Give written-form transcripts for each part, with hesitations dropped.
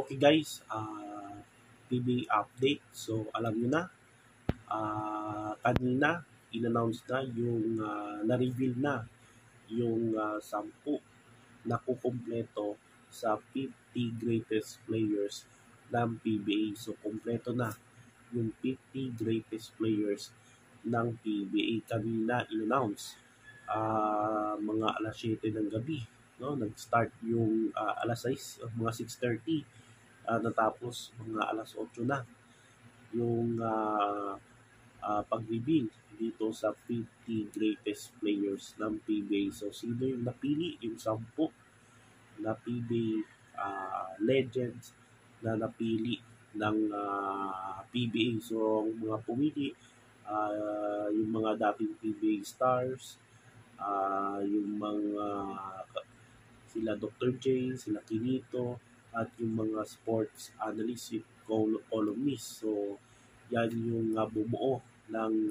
Okay guys, PBA update. So alam nyo na, kanina in-announce na yung na-reveal na yung 10 na kukumpleto sa 50 greatest players ng PBA. So kumpleto na yung 50 greatest players ng PBA. Kanina in-announce mga alas 7 ng gabi. No? Nag-start yung alas 6, mga 6:30. Natapos mga alas 8 na yung pag-reveal dito sa 50 greatest players ng PBA. So, sino yung napili? Yung 10 na PBA legends na napili ng PBA. So, ang mga pumili, yung mga dating PBA stars, yung mga sila Dr. J, sila Kinito, at yung mga sports analyst, columnist. So, yan yung bumuo ng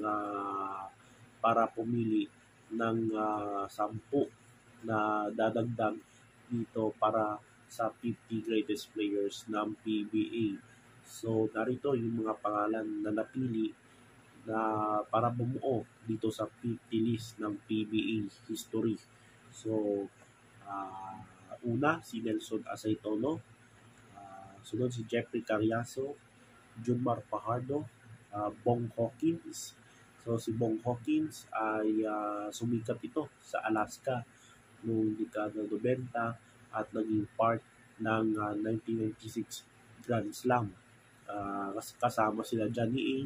para pumili ng 10 na dadagdag dito para sa 50 greatest players ng PBA. So, narito yung mga pangalan na napili na para bumuo dito sa 50 list ng PBA history. So, una, si Nelson Aceitono. Sunod si Jeffrey Cariaso, Junmar Fajardo, Bong Hawkins. So si Bong Hawkins ay sumikat ito sa Alaska noong dekada 90 at naging part ng 1996 Grand Slam. Kasama sila Johnny A,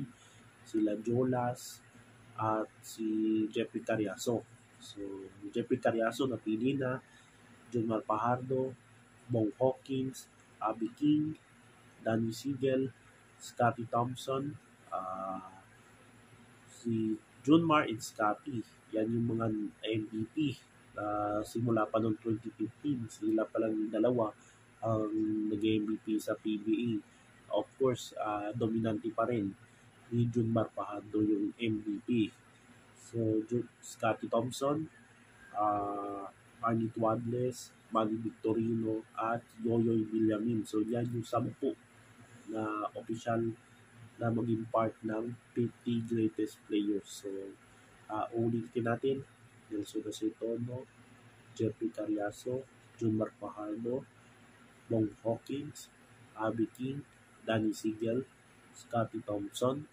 sila Jolas, at si Jeffrey Cariaso. So Jeffrey Cariaso napili na, Junmar Fajardo, Bong Hawkins, Abby King, Danny Siegel, Scotty Thompson, si Junmar and Scotty. Yan yung mga MVP. Simula pa noong 2015, sila palang dalawa ang nag-MVP sa PBA. Of course, dominante pa rin ni Junmar Fajardo yung MVP. So, Scotty Thompson, Arnie Tuadles, Manny Victorino, at Yoyoy Villamin. So, yan yung 10 na official na maging part ng 50 greatest players. So, ulitin natin, Nelson Aceitono, Jeffrey Cariaso, Junmar Fajardo, Bong Hawkins, Abby King, Danny Siegel, Scotty Thompson,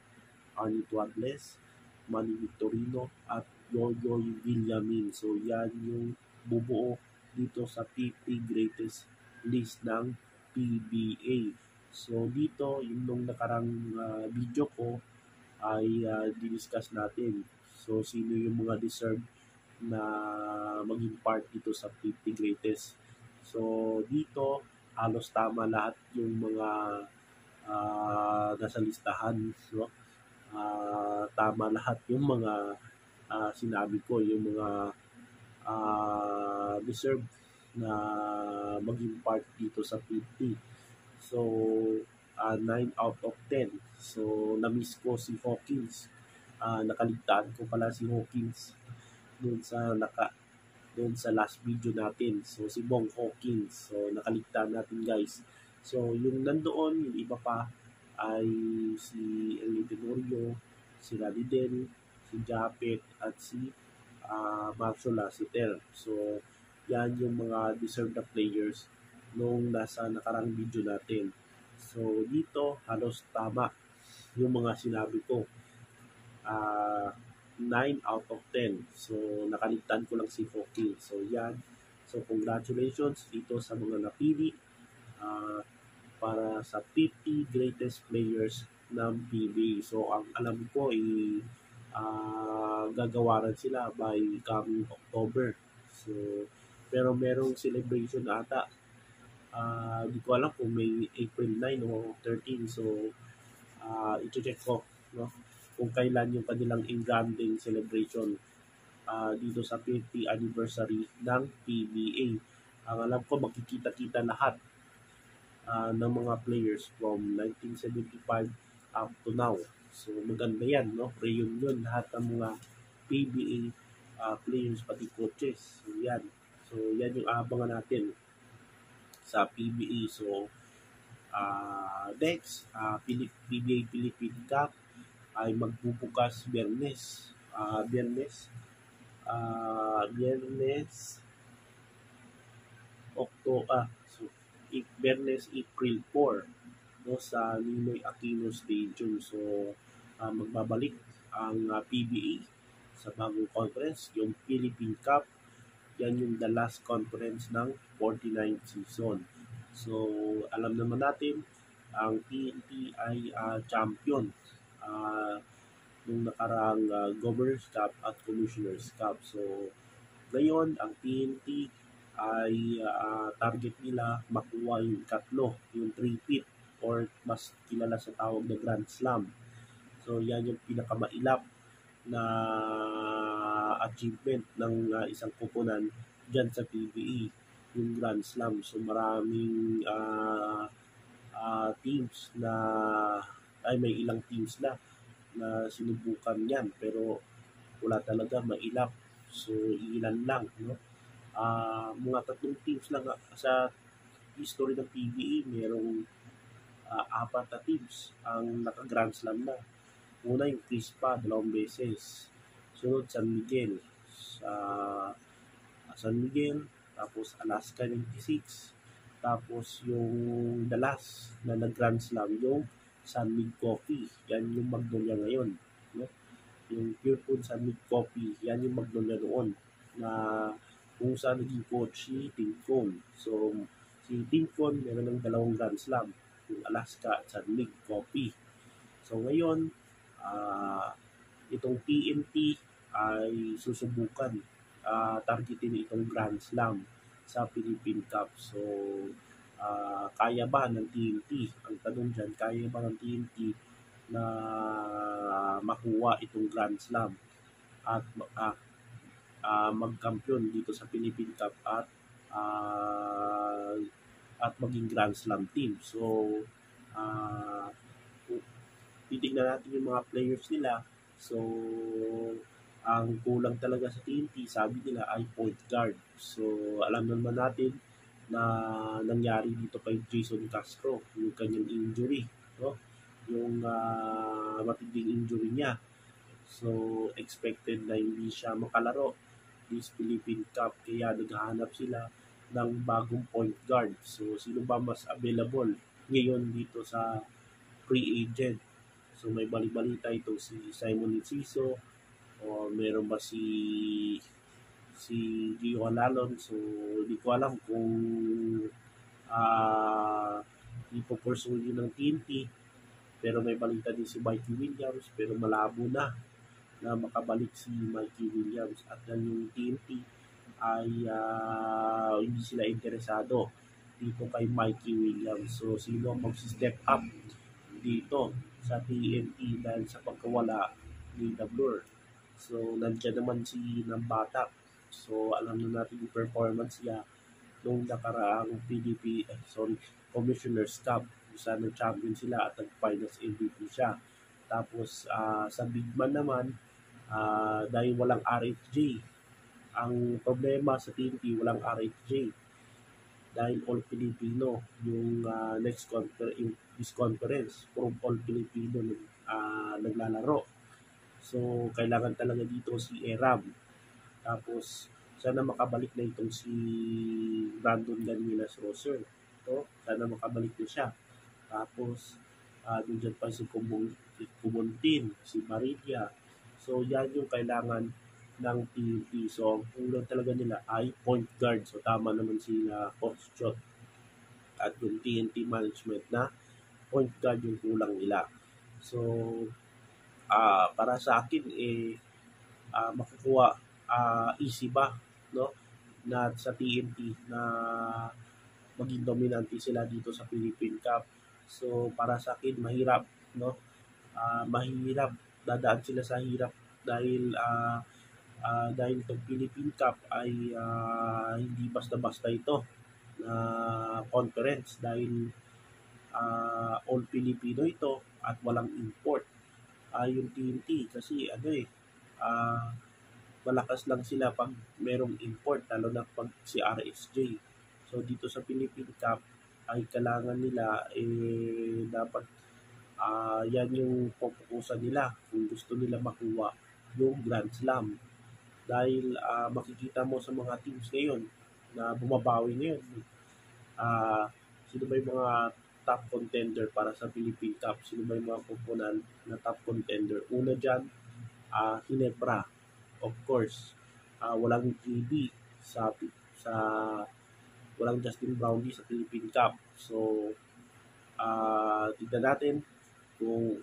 Arnie Tuadles, Manny Victorino, at Yoyoy Villamin. So, yan yung bubuo dito sa 50 greatest list ng PBA. So, dito, yung nung nakarang video ko ay diniscuss natin. So, sino yung mga deserve na maging part dito sa 50 greatest. So, dito, halos tama lahat yung mga nasa listahan. No? Tama lahat yung mga sinabi ko, yung mga deserve na maging part dito sa 50. So, 9 out of 10. So, na-miss ko si Hawkins. Nakaligtaan ko pala si Hawkins doon sa last video natin. So, si Bong Hawkins. So, nakaligtaan natin guys. So, yung nandoon, yung iba pa ay si Eli Tenorio, si Radidel, si Japet, at si Marcelo Sitel. So, yan yung mga deserved na players nung nasa nakarang video natin. So, dito, halos tama yung mga sinabi ko. 9 out of 10. So, nakaligtan ko lang si Hawkins. So, yan. So, congratulations dito sa mga napili para sa 50 greatest players ng PBA. So, ang alam ko ay gagawaran sila by coming October. So, pero merong celebration ata. Di ko alam kung may April 9 o 13. So, ito-check ko, no? Kung kailan yung kanilang engranding celebration dito sa 50th anniversary ng PBA. Ang alam ko, makikita-kita lahat ng mga players from 1975 up to now. So, maganda yan, no? Reunion lahat ng mga PBA players, pati coaches. So, yan. So, yan yung abangan natin sa PBA. So, Next, PBA Philippine Cup ay magbubukas Biyernes. Biyernes, Biyernes, April 4, no, sa Ninoy Aquino Stadium. So, magbabalik ang PBA sa bagong conference, yung Philippine Cup. Yan yung the last conference ng 49th season. So, alam naman natin, ang TNT ay champion nung nakaraang Governor's Cup at Commissioner's Cup. So, ngayon, ang TNT ay target nila makuha yung tatlo, yung 3-peat or mas kilala sa tawag na Grand Slam. So, yan yung pinakamailap na achievement ng isang koponan dyan sa PBA, yung Grand Slam. So, maraming teams na may ilang teams na sinubukan yan pero wala talaga mailap. So, ilan lang, no? Mga 3 teams lang sa history ng PBA, merong 4 na teams ang naka-Grand Slam na. Una yung Crispa, 2 beses. Sunod, San Miguel. San Miguel, tapos Alaska 96. Tapos yung the last na nag-Grand Slam, yung San Mig Coffee. Yan yung Magnolia ngayon. No? Yung Pure Food San Mig Coffee, yan yung Magnolia noon. Na kung saan naging coach si Tim Con. So, si Tim Con meron ng 2 Grand Slam. Yung Alaska at San Mig Coffee. So, ngayon, itong TNT ay susubukan targetin itong Grand Slam sa Philippine Cup. So, kaya ba ng TNT? Ang tanong dyan, kaya ba ng TNT na makuha itong Grand Slam at magkampiyon dito sa Philippine Cup at maging Grand Slam team. So, titignan natin yung mga players nila. So, ang kulang talaga sa TNT, sabi nila ay point guard. So, alam naman natin na nangyari dito kay Jason Castro, yung kanyang injury, no? Yung matinding injury niya. So, expected na hindi siya makalaro this Philippine Cup, kaya naghahanap sila ng bagong point guard. So, sino ba mas available ngayon dito sa free agent? So, may balibalita ito si Simon Enciso, o meron ba si Gio Alalon. So, hindi ko alam kung ipopursue yun ng TNT. Pero may balita din si Mikey Williams, pero malabo na makabalik si Mikey Williams. At yung TNT ay hindi sila interesado dito kay Mikey Williams. So, sino ang mag-step up dito sa TNT dahil sa pagkawala ni Dablur? So, nandiyan naman si Nambata. So, alam na natin yung performance niya nung nakaraang Commissioner's Cup. Sana champion sila at nag-finals MVP siya. Tapos, sa big man naman, dahil walang RHJ. Ang problema sa TNT, walang RHJ. Dahil all Filipino yung this conference, from all Filipino naglalaro. So, kailangan talaga dito si Eram. Tapos, sana makabalik na itong si Brandon Ganilas Roser. So, sana makabalik na siya. Tapos, dun pa si Kumuntin, si Maridia. So, yan yung kailangan ng TNT. So, ang kulang talaga nila ay point guard. So, tama naman sila Coach Chot at yung TNT management na point guard yung kulang nila. So, para sa akin, makukuha easy ba, no? Na sa TNT na maging dominante sila dito sa Philippine Cup. So, para sa akin, mahirap, no? Mahirap. Dadaan sila sa hirap dahil itong Philippine Cup ay hindi basta-basta ito na conference dahil all Filipino ito at walang import. Yung TNT kasi malakas lang sila pag merong import, lalo na pag si RSJ. So, dito sa Philippine Cup, ay kailangan nila dapat yan yung pupukusan nila kung gusto nila makuha yung Grand Slam. Dahil makikita mo sa mga teams ngayon na bumabawi ngayon. Sino ba yung mga top contender para sa Philippine Cup? Sino ba yung mga pupunan na top contender? Una dyan, Ginebra. Of course, walang GB sa walang Justin Brownlee sa Philippine Cup. So, tignan natin kung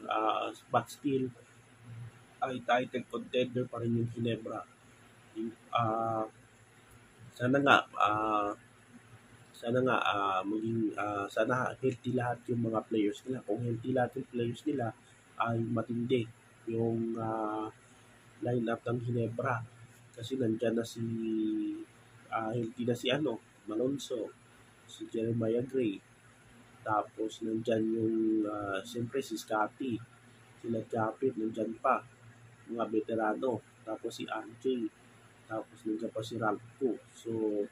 but still ay title contender pa rin yung Ginebra. Sana nga maging sana healthy lahat yung mga players nila. Kung healthy lahat yung players nila ay matindi yung lineup ng Ginebra. Kasi nandyan na si healthy na si Malonzo, si Jeremiah Gray. Tapos nandyan yung siyempre si Scotty, sila Japit, nandyan pa mga veterano. Tapos si RJ, tapos nandyan pa si Ralph. So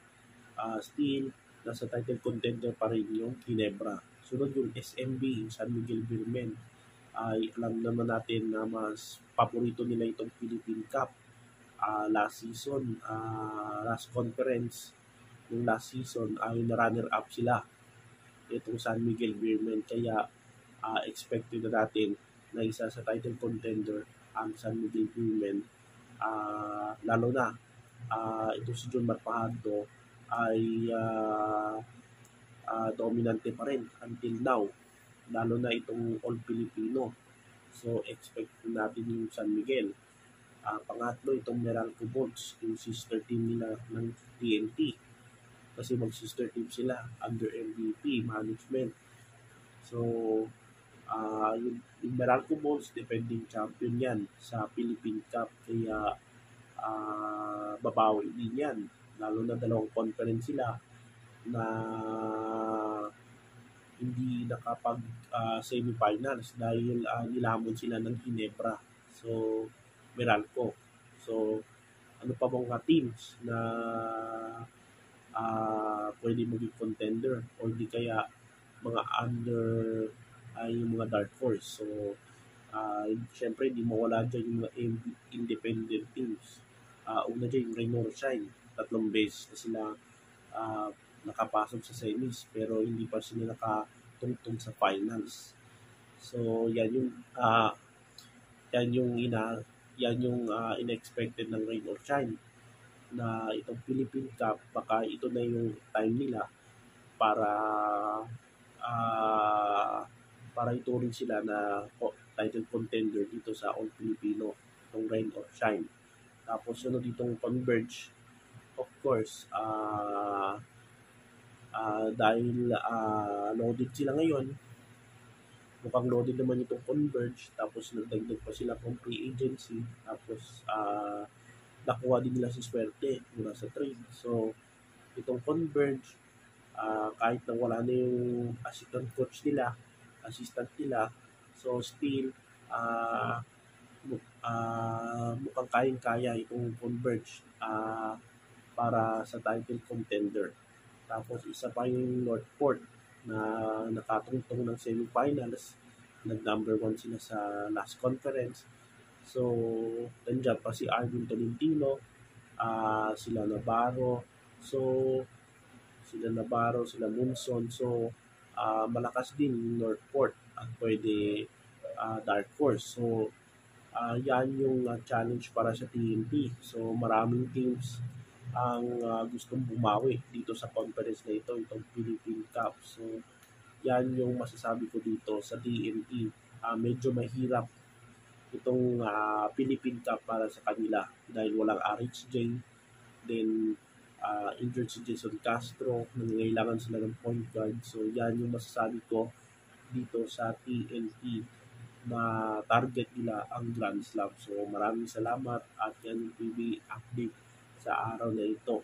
still nasa title contender pa rin yung Ginebra. Sunod yung SMB, yung San Miguel Beermen. Ay alam naman natin na mas paborito nila itong Philippine Cup. Last season, last conference yung last season ay na-runner up sila itong San Miguel Beermen. Kaya expected na natin na isa sa title contender ang San Miguel Beermen. Lalo na ito si John Marpahanto ay dominante pa rin until now, lalo na itong All Filipino. So expect natin yung San Miguel. Pangatlo itong Meralco Bolts, yung sister team nila ng TNT, kasi mag-sister team sila under MVP management. So yung Meralco Bolts defending champion yan sa Philippine Cup, kaya babawi din yan, lalo na dalawang conference sila na hindi nakapag semifinals dahil nilamon sila ng Ginebra. So Meralco. So ano pa bang mga teams na pwede maging contender o di kaya mga under yung mga dark horse. So syempre hindi mawala dyan yung mga independent teams. Una dyan yung Rain or Shine, 3 beses na sila nakapasok sa semis pero hindi pa sila nakatungtong sa finals. So yan yung unexpected ng Rain or Shine, na itong Philippine Cup baka ito na yung time nila para ituring sila na title contender dito sa All Filipino, itong Rain or Shine. Tapos sunod ditong Converge, of course, dahil loaded sila ngayon, mukhang loaded naman itong Converge, tapos nagdagdag pa sila from free agency, tapos nakuha din nila si Swerte mula sa trade. So itong Converge, kahit na wala na yung assistant nila, so still mukhang kayang-kaya itong Converge para sa title contender. Tapos isa pa yung Northport na nakatungtong ng semifinals, nag-number 1 sila sa last conference. So nandiyan pa si Arvin Tolentino, sila Navarro, sila Munson. So malakas din yung Northport at pwede dark horse. So yan yung challenge para sa TNT. So maraming teams ang gustong bumawi dito sa conference na ito, itong Philippine Cup. So yan yung masasabi ko dito sa TNT. Medyo mahirap itong Philippine Cup para sa kanila dahil walang RHJ, then injured si Jason Castro, nangangailangan sila ng point guard. So yan yung masasabi ko dito sa TNT na target nila ang Grand Slam. So maraming salamat at yan yung PB update sa araw na ito.